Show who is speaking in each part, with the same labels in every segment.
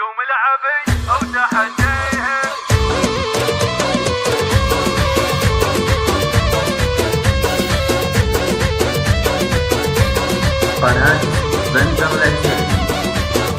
Speaker 1: قوم العبي أو تحديهم.
Speaker 2: قناة بندر العتيبي.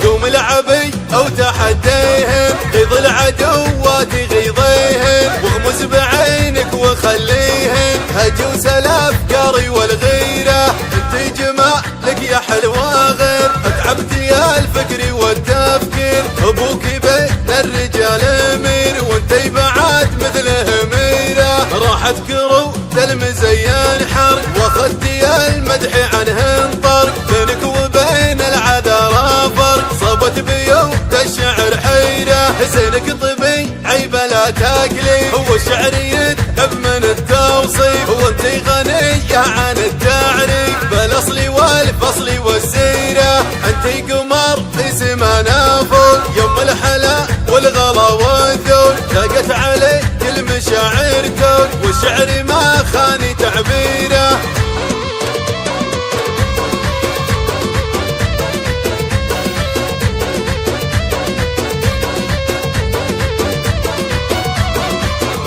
Speaker 3: قوم العبي أو تحديهم، غيظ العدوات غيظيهم، واغمز بعينك وخليهم هجوس الأفكار والغيرة. انت جمالك يا حلوة غير، اتعبت يا الفكر والتفكير. ابوك بين الرجال امير، وانتي بعد مثله ميرة. راحت كروت المزين حر، واخذت يا المدح عنه انطر. بينك وبين العذارى فرق، صابت بيوت الشعر حيرة. حسينك طبي عيبة لا تاكلي، هو الشعر يذهب من التوصيف. وانتي غنية عن التعريف، بالاصل والفصل والسيرة. انتي قمر في سمانا فوق، يوم الحلا والغلا والذوق. لاقت عليك المشاعر كون، والشعر ما خاني تعبيره.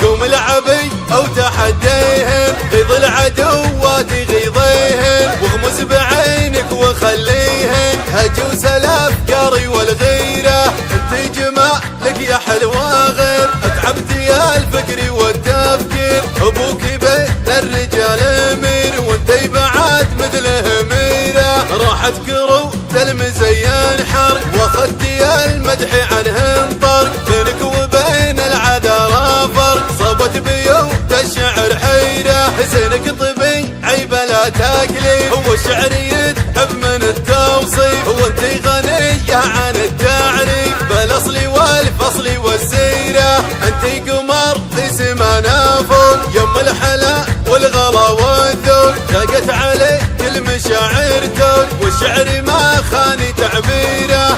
Speaker 3: قوم العبي أو تحديهم، غيظ العدوات غيظيهم، واغمز بعينك وخليهم هجوس الأفكار والغيرة. انت جمالك يا حلوة غير، اتعبت يا الفكر والتفكير. ابوك بين الرجال امير، وانتي بعد مثله ميرة. راحت كروت المزين حر، واخذت يا المدح عنه انطر. بينك وبين العذارى فرق، صابت بيوت الشعر حيرة. حسينك طبي عيبة لا تاكلي، هو الشعر يذهب من التوصيف. وانتي غنية عن التعريف، بالاصل والفصل والسيرة. انتي قمر في سمانا فوق، يوم الحلا والغلا والذوق. لاقت عليك المشاعر توق، والشعر ما خاني تعبيره.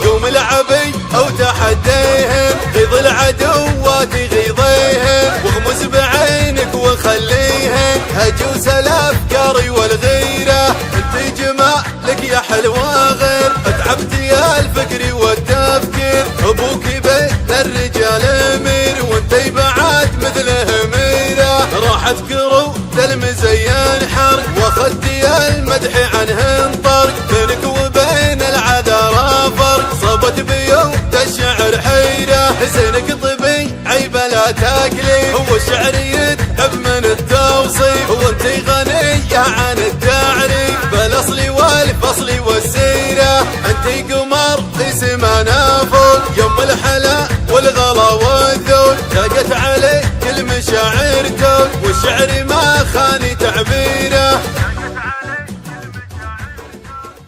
Speaker 3: قوم العبي أو تحديهم، غيظ العدوات غيظيهم، واغمز بعينك وخليهم هجوس الأفكار والغيرة. انت جمالك يا حلوة غير، اتعبت يا الفكر والتفكير. ابوك بين الرجال امير، وانتي بعد مثله ميرة. راحت كروت المزين حر، واخذت يا المدح عنه انطر. بينك وبين العذارى فرق، صابت بيوت الشعر حيرة. حسينك طبي عيبة لا تاكلي، هو الشعر يذهب من التوصيف. وانتي غنية عن التعريف، بالاصل والفصل والسيرة. انتي قمر في سمانا فوق، يوم الحلا والغلا والذوق. لاقت عليك المشاعر توق، والشعر ما خاني تعبيره.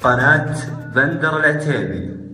Speaker 2: قناة بندر العتيبي.